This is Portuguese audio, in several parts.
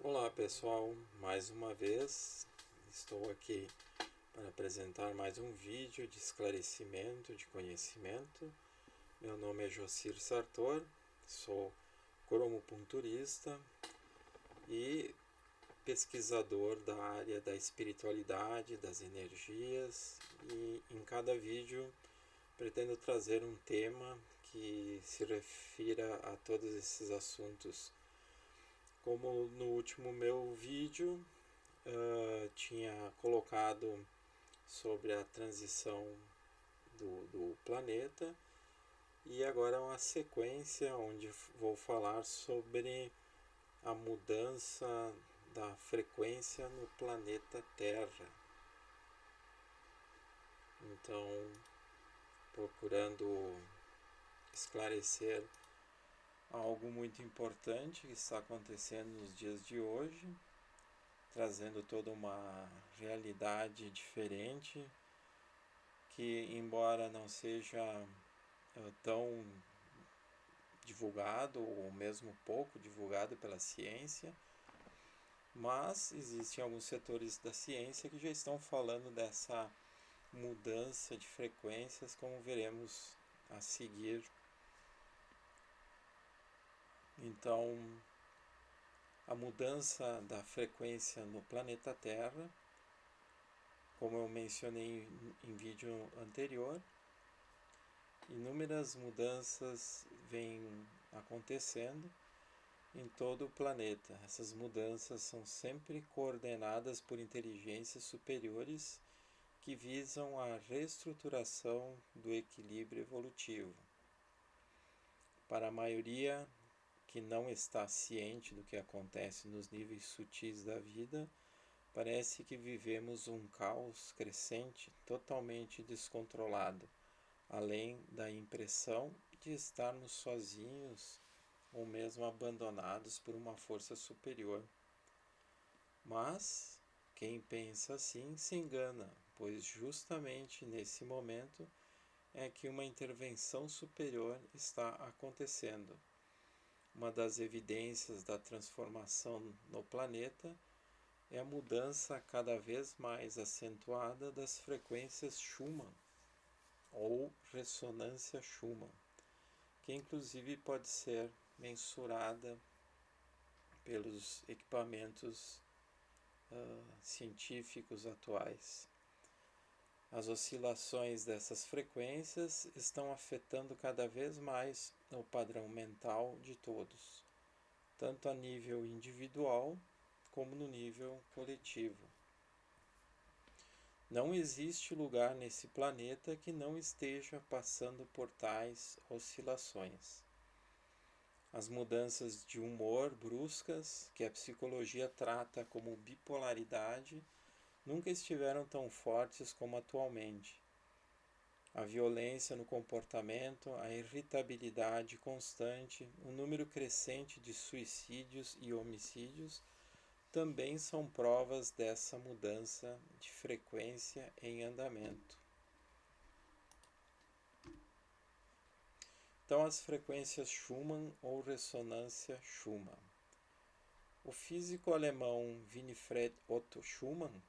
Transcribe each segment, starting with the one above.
Olá pessoal, mais uma vez estou aqui para apresentar mais um vídeo de esclarecimento, de conhecimento. Meu nome é Jocir Sartor, sou cromopunturista e pesquisador da área da espiritualidade, das energias, e em cada vídeo pretendo trazer um tema que se refira a todos esses assuntos. Como no último meu vídeo tinha colocado sobre a transição do planeta, e agora é uma sequência onde vou falar sobre a mudança da frequência no planeta Terra. Então, procurando esclarecer algo muito importante que está acontecendo nos dias de hoje, trazendo toda uma realidade diferente que, embora não seja tão divulgado ou mesmo pouco divulgado pela ciência, mas existem alguns setores da ciência que já estão falando dessa mudança de frequências, como veremos a seguir. Então, a mudança da frequência no planeta Terra, como eu mencionei em vídeo anterior, inúmeras mudanças vêm acontecendo em todo o planeta. Essas mudanças são sempre coordenadas por inteligências superiores que visam a reestruturação do equilíbrio evolutivo. Para a maioria que não está ciente do que acontece nos níveis sutis da vida, parece que vivemos um caos crescente totalmente descontrolado, além da impressão de estarmos sozinhos ou mesmo abandonados por uma força superior. Mas quem pensa assim se engana, pois justamente nesse momento é que uma intervenção superior está acontecendo. Uma das evidências da transformação no planeta é a mudança cada vez mais acentuada das frequências Schumann, ou ressonância Schumann, que inclusive pode ser mensurada pelos equipamentos científicos atuais. As oscilações dessas frequências estão afetando cada vez mais o padrão mental de todos, tanto a nível individual como no nível coletivo. Não existe lugar nesse planeta que não esteja passando por tais oscilações. As mudanças de humor bruscas, que a psicologia trata como bipolaridade, nunca estiveram tão fortes como atualmente. A violência no comportamento, a irritabilidade constante, o número crescente de suicídios e homicídios também são provas dessa mudança de frequência em andamento. Então, as frequências Schumann ou ressonância Schumann. O físico alemão Winfried Otto Schumann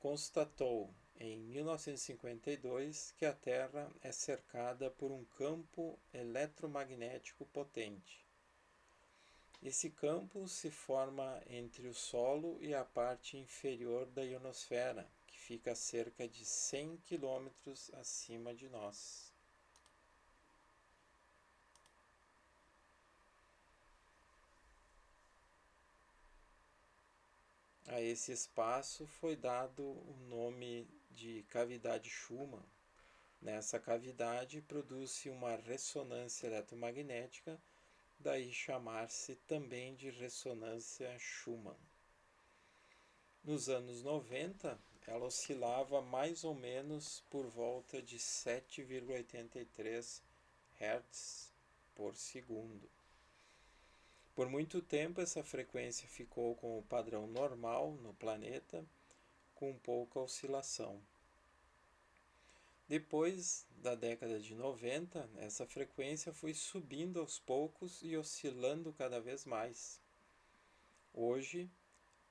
constatou em 1952 que a Terra é cercada por um campo eletromagnético potente. Esse campo se forma entre o solo e a parte inferior da ionosfera, que fica a cerca de 100 km acima de nós. A esse espaço foi dado o nome de cavidade Schumann. Nessa cavidade produz-se uma ressonância eletromagnética, daí chamar-se também de ressonância Schumann. Nos anos 90, ela oscilava mais ou menos por volta de 7,83 Hz por segundo. Por muito tempo, essa frequência ficou com o padrão normal no planeta, com pouca oscilação. Depois da década de 90, essa frequência foi subindo aos poucos e oscilando cada vez mais. Hoje,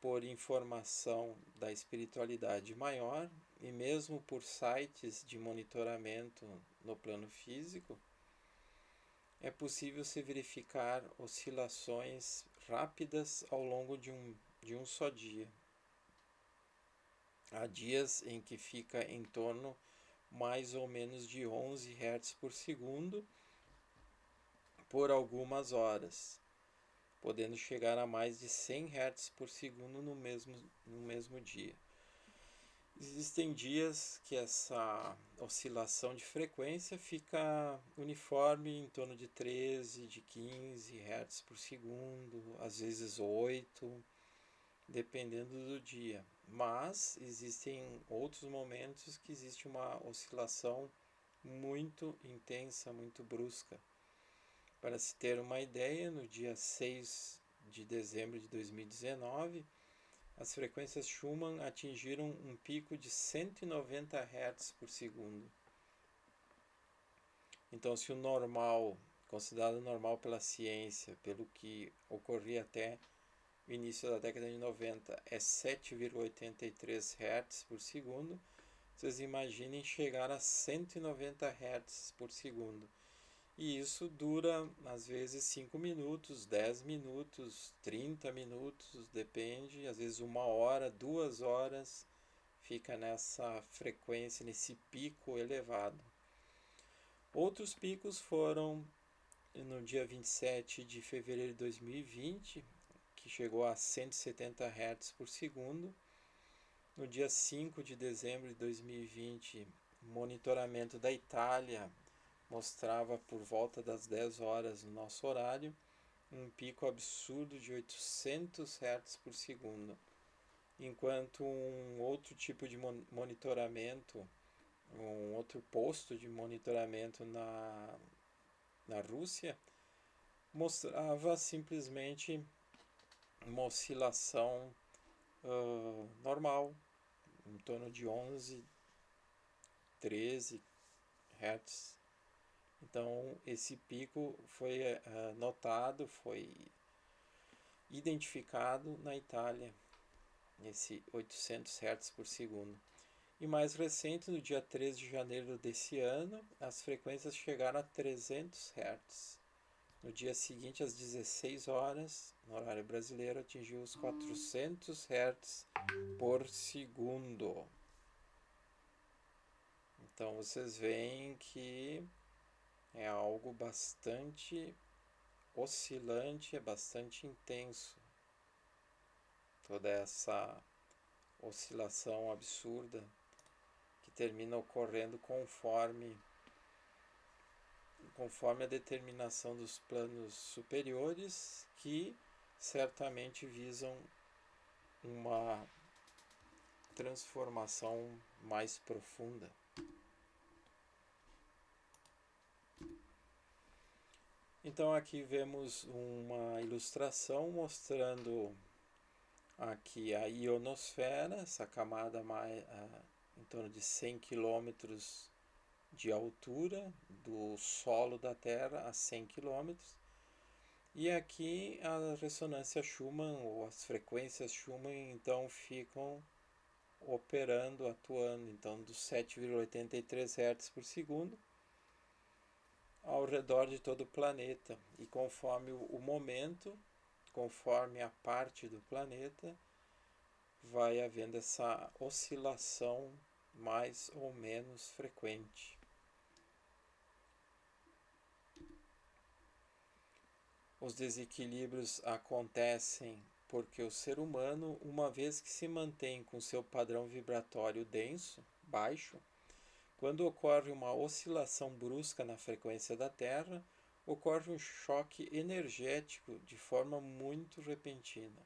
por informação da espiritualidade maior e mesmo por sites de monitoramento no plano físico, é possível se verificar oscilações rápidas ao longo de um só dia. Há dias em que fica em torno mais ou menos de 11 Hz por segundo por algumas horas, podendo chegar a mais de 100 Hz por segundo no mesmo dia. Existem dias que essa oscilação de frequência fica uniforme em torno de 13, de 15 Hz por segundo, às vezes 8, dependendo do dia. Mas existem outros momentos que existe uma oscilação muito intensa, muito brusca. Para se ter uma ideia, no dia 6 de dezembro de 2019, as frequências Schumann atingiram um pico de 190 Hz por segundo. Então, se o normal, considerado normal pela ciência, pelo que ocorria até o início da década de 90, é 7,83 Hz por segundo, vocês imaginem chegar a 190 Hz por segundo. E isso dura, às vezes, 5 minutos, 10 minutos, 30 minutos, depende, às vezes 1 hora, 2 horas, fica nessa frequência, nesse pico elevado. Outros picos foram no dia 27 de fevereiro de 2020, que chegou a 170 Hz por segundo. No dia 5 de dezembro de 2020, monitoramento da Itália mostrava por volta das 10 horas no nosso horário um pico absurdo de 800 Hz por segundo, enquanto um outro tipo de monitoramento, um outro posto de monitoramento na Rússia, mostrava simplesmente uma oscilação normal, em torno de 11, 13 Hz. Então, esse pico foi notado, foi identificado na Itália, esse 800 Hz por segundo. E mais recente, no dia 13 de janeiro desse ano, as frequências chegaram a 300 Hz. No dia seguinte, às 16 horas, no horário brasileiro, atingiu os 400 Hz por segundo. Então, vocês veem que é algo bastante oscilante, é bastante intenso. Toda essa oscilação absurda que termina ocorrendo conforme a determinação dos planos superiores, que certamente visam uma transformação mais profunda. Então aqui vemos uma ilustração mostrando aqui a ionosfera, essa camada em torno de 100 km de altura do solo da Terra a 100 km. E aqui a ressonância Schumann, ou as frequências Schumann, então ficam operando, atuando, então dos 7,83 Hz por segundo ao redor de todo o planeta. E conforme o momento, conforme a parte do planeta, vai havendo essa oscilação mais ou menos frequente. Os desequilíbrios acontecem porque o ser humano, uma vez que se mantém com seu padrão vibratório denso, baixo, quando ocorre uma oscilação brusca na frequência da Terra, ocorre um choque energético de forma muito repentina.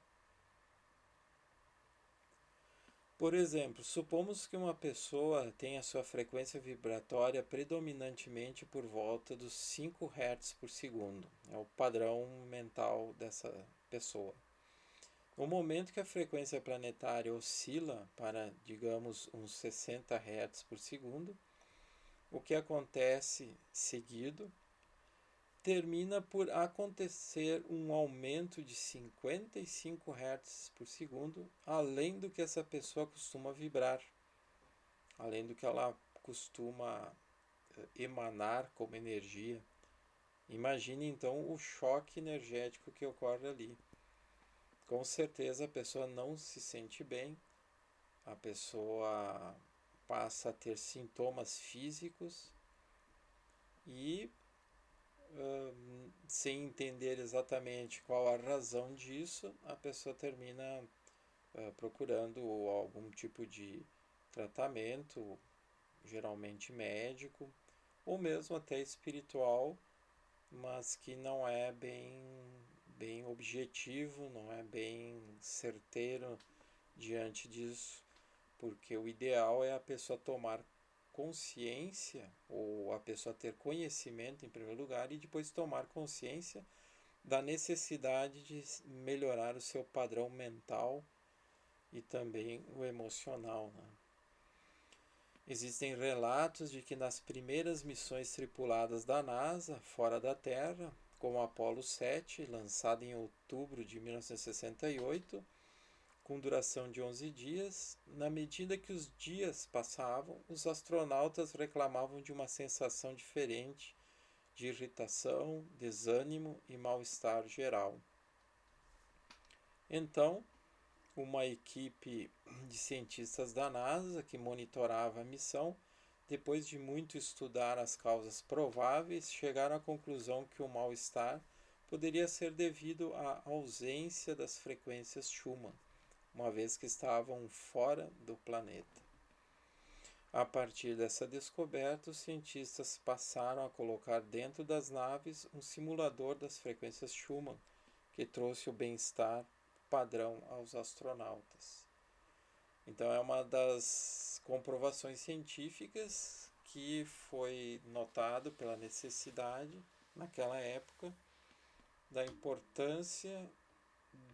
Por exemplo, supomos que uma pessoa tenha sua frequência vibratória predominantemente por volta dos 5 Hz por segundo. É o padrão mental dessa pessoa. No momento que a frequência planetária oscila para, digamos, uns 60 Hz por segundo, o que acontece seguido, termina por acontecer um aumento de 55 Hz por segundo, além do que essa pessoa costuma vibrar, além do que ela costuma emanar como energia. Imagine então o choque energético que ocorre ali. Com certeza a pessoa não se sente bem, a pessoa passa a ter sintomas físicos e, sem entender exatamente qual a razão disso, a pessoa termina procurando algum tipo de tratamento, geralmente médico, ou mesmo até espiritual, mas que não é bem objetivo, não é bem certeiro diante disso, porque o ideal é a pessoa tomar consciência, ou a pessoa ter conhecimento em primeiro lugar, e depois tomar consciência da necessidade de melhorar o seu padrão mental e também o emocional, né? Existem relatos de que nas primeiras missões tripuladas da NASA fora da Terra, como a Apollo 7, lançada em outubro de 1968, com duração de 11 dias, na medida que os dias passavam, os astronautas reclamavam de uma sensação diferente de irritação, desânimo e mal-estar geral. Então, uma equipe de cientistas da NASA que monitorava a missão, depois de muito estudar as causas prováveis, chegaram à conclusão que o mal-estar poderia ser devido à ausência das frequências Schumann, uma vez que estavam fora do planeta. A partir dessa descoberta, os cientistas passaram a colocar dentro das naves um simulador das frequências Schumann, que trouxe o bem-estar padrão aos astronautas. Então é uma das comprovações científicas que foi notado pela necessidade, naquela época, da importância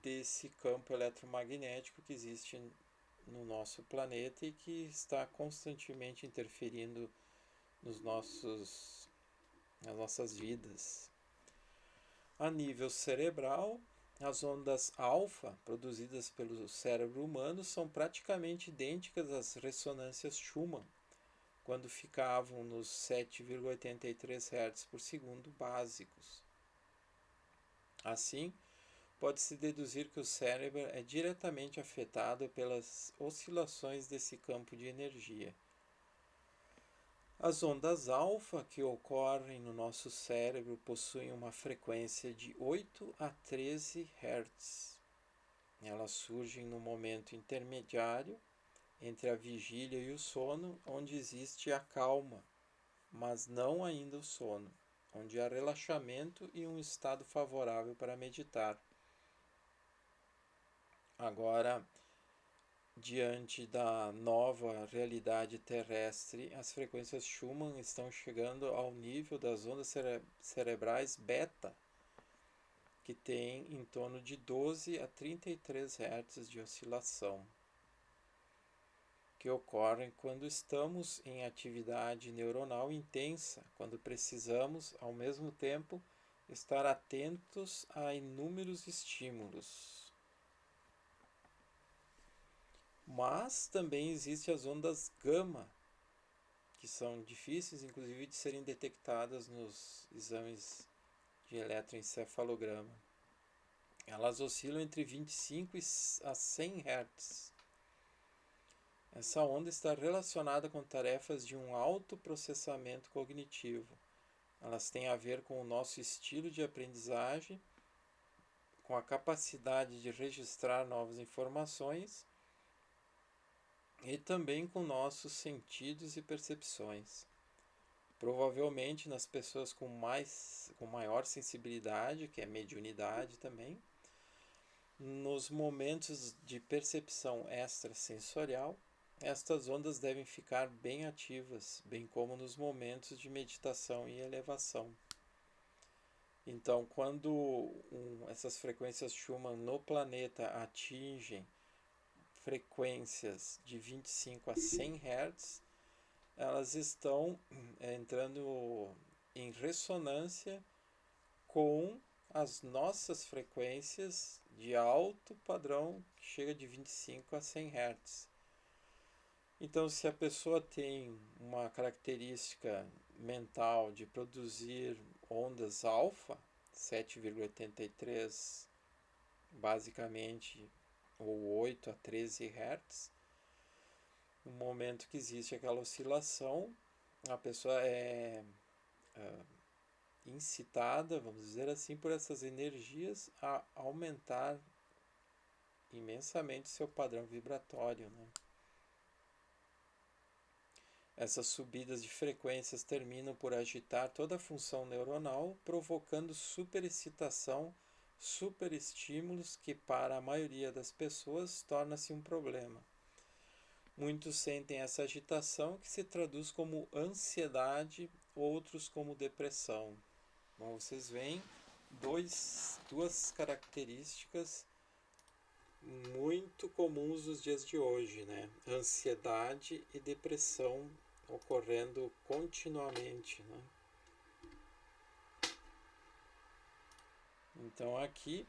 desse campo eletromagnético que existe no nosso planeta e que está constantemente interferindo nas nossas vidas. A nível cerebral, as ondas alfa produzidas pelo cérebro humano são praticamente idênticas às ressonâncias Schumann, quando ficavam nos 7,83 Hz por segundo básicos. Assim, pode-se deduzir que o cérebro é diretamente afetado pelas oscilações desse campo de energia. As ondas alfa que ocorrem no nosso cérebro possuem uma frequência de 8 a 13 Hz. Elas surgem no momento intermediário entre a vigília e o sono, onde existe a calma, mas não ainda o sono, onde há relaxamento e um estado favorável para meditar. Agora, diante da nova realidade terrestre, as frequências Schumann estão chegando ao nível das ondas cerebrais beta, que tem em torno de 12 a 33 Hz de oscilação, que ocorrem quando estamos em atividade neuronal intensa, quando precisamos, ao mesmo tempo, estar atentos a inúmeros estímulos. Mas também existem as ondas gama, que são difíceis, inclusive, de serem detectadas nos exames de eletroencefalograma. Elas oscilam entre 25 a 100 Hz. Essa onda está relacionada com tarefas de um alto processamento cognitivo. Elas têm a ver com o nosso estilo de aprendizagem, com a capacidade de registrar novas informações e também com nossos sentidos e percepções. Provavelmente nas pessoas com maior sensibilidade, que é mediunidade também, nos momentos de percepção extrasensorial, estas ondas devem ficar bem ativas, bem como nos momentos de meditação e elevação. Então, quando essas frequências Schumann no planeta atingem frequências de 25 a 100 Hz, elas estão entrando em ressonância com as nossas frequências de alto padrão, que chega de 25 a 100 Hz. Então, se a pessoa tem uma característica mental de produzir ondas alfa, 7,83 basicamente, ou 8 a 13 Hz, no momento que existe aquela oscilação, a pessoa é incitada, vamos dizer assim, por essas energias a aumentar imensamente seu padrão vibratório, né? Essas subidas de frequências terminam por agitar toda a função neuronal, provocando superexcitação, superestímulos que para a maioria das pessoas torna-se um problema. Muitos sentem essa agitação que se traduz como ansiedade, outros como depressão. Bom, vocês veem duas características muito comuns nos dias de hoje, né? Ansiedade e depressão ocorrendo continuamente, né? Então aqui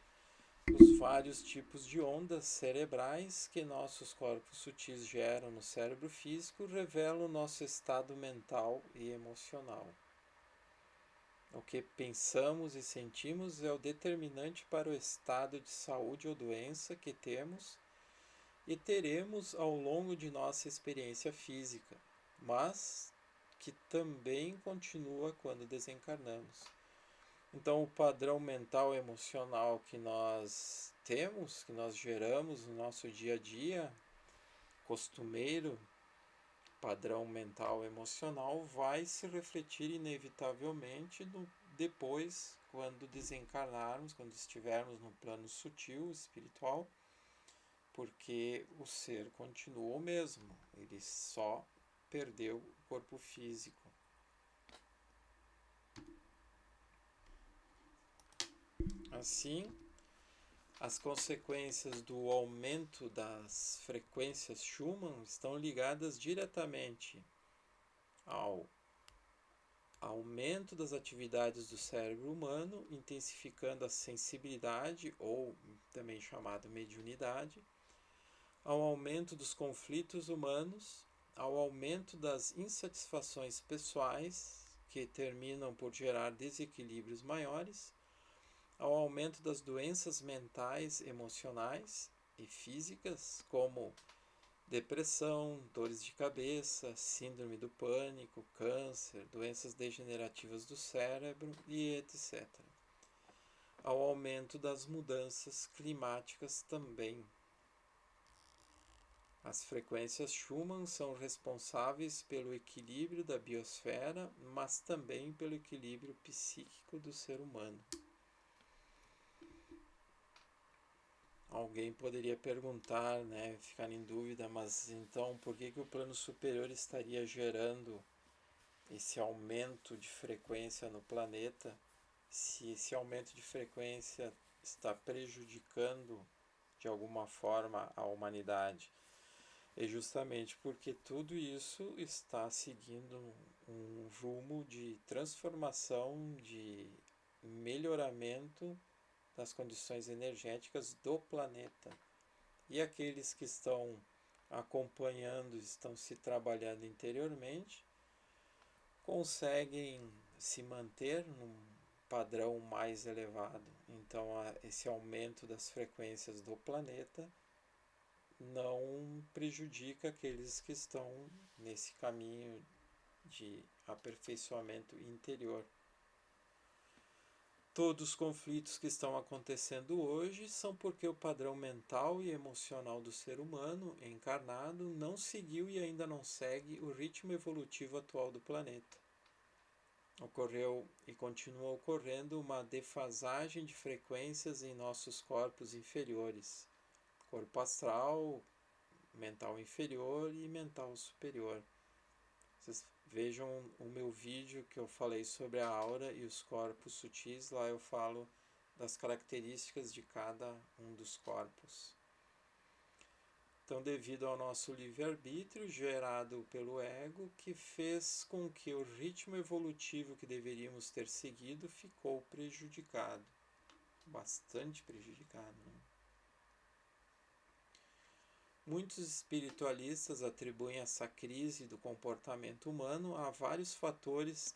os vários tipos de ondas cerebrais que nossos corpos sutis geram no cérebro físico revelam o nosso estado mental e emocional. O que pensamos e sentimos é o determinante para o estado de saúde ou doença que temos e teremos ao longo de nossa experiência física, mas que também continua quando desencarnamos. Então, o padrão mental e emocional que nós temos, que nós geramos no nosso dia a dia, costumeiro, padrão mental e emocional, vai se refletir inevitavelmente depois, quando desencarnarmos, quando estivermos no plano sutil, espiritual, porque o ser continua o mesmo, ele só perdeu o corpo físico. Assim, as consequências do aumento das frequências Schumann estão ligadas diretamente ao aumento das atividades do cérebro humano, intensificando a sensibilidade, ou também chamado mediunidade, ao aumento dos conflitos humanos, ao aumento das insatisfações pessoais, que terminam por gerar desequilíbrios maiores, ao aumento das doenças mentais, emocionais e físicas, como depressão, dores de cabeça, síndrome do pânico, câncer, doenças degenerativas do cérebro e etc. Ao aumento das mudanças climáticas também. As frequências Schumann são responsáveis pelo equilíbrio da biosfera, mas também pelo equilíbrio psíquico do ser humano. Alguém poderia perguntar, né, ficar em dúvida, mas então por que o plano superior estaria gerando esse aumento de frequência no planeta, se esse aumento de frequência está prejudicando de alguma forma a humanidade? É justamente porque tudo isso está seguindo um rumo de transformação, de melhoramento das condições energéticas do planeta. E aqueles que estão acompanhando, estão se trabalhando interiormente, conseguem se manter num padrão mais elevado. Então, esse aumento das frequências do planeta não prejudica aqueles que estão nesse caminho de aperfeiçoamento interior. Todos os conflitos que estão acontecendo hoje são porque o padrão mental e emocional do ser humano encarnado não seguiu e ainda não segue o ritmo evolutivo atual do planeta. Ocorreu e continua ocorrendo uma defasagem de frequências em nossos corpos inferiores, corpo astral, mental inferior e mental superior. Vocês vejam o meu vídeo que eu falei sobre a aura e os corpos sutis, lá eu falo das características de cada um dos corpos. Então, devido ao nosso livre-arbítrio gerado pelo ego, que fez com que o ritmo evolutivo que deveríamos ter seguido ficou prejudicado, bastante prejudicado, né? Muitos espiritualistas atribuem essa crise do comportamento humano a vários fatores,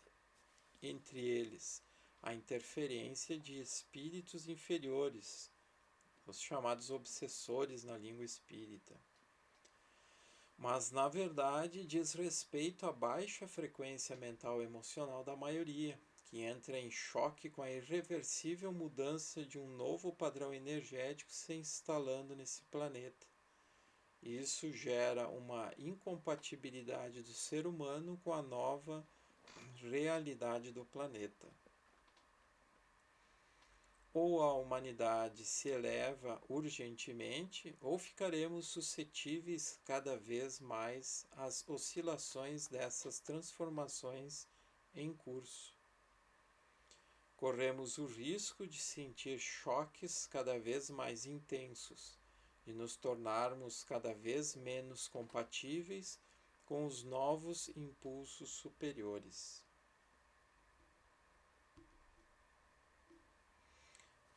entre eles a interferência de espíritos inferiores, os chamados obsessores na língua espírita. Mas, na verdade, diz respeito à baixa frequência mental e emocional da maioria, que entra em choque com a irreversível mudança de um novo padrão energético se instalando nesse planeta. Isso gera uma incompatibilidade do ser humano com a nova realidade do planeta. Ou a humanidade se eleva urgentemente, ou ficaremos suscetíveis cada vez mais às oscilações dessas transformações em curso. Corremos o risco de sentir choques cada vez mais intensos, de nos tornarmos cada vez menos compatíveis com os novos impulsos superiores.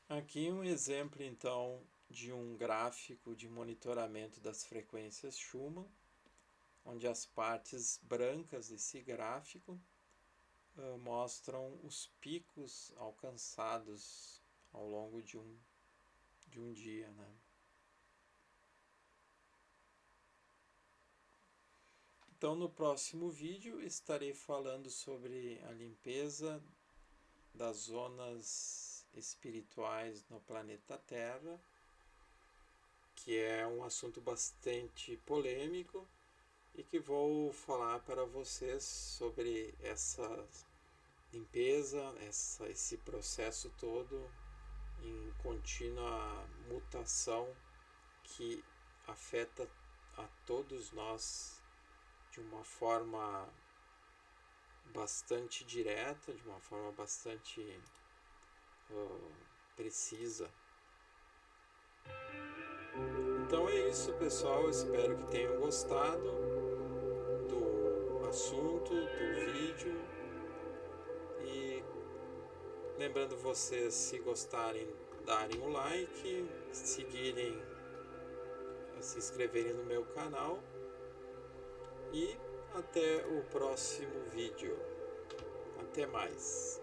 Aqui um exemplo, então, de um gráfico de monitoramento das frequências Schumann, onde as partes brancas desse gráfico mostram os picos alcançados ao longo de um dia, né? Então, no próximo vídeo estarei falando sobre a limpeza das zonas espirituais no planeta Terra, que é um assunto bastante polêmico e que vou falar para vocês sobre essa limpeza, esse processo todo em contínua mutação que afeta a todos nós de uma forma bastante direta, de uma forma bastante precisa. Então é isso, pessoal. Espero que tenham gostado do assunto, do vídeo. E lembrando vocês, se gostarem, darem um like, seguirem, se inscreverem no meu canal. E até o próximo vídeo. Até mais.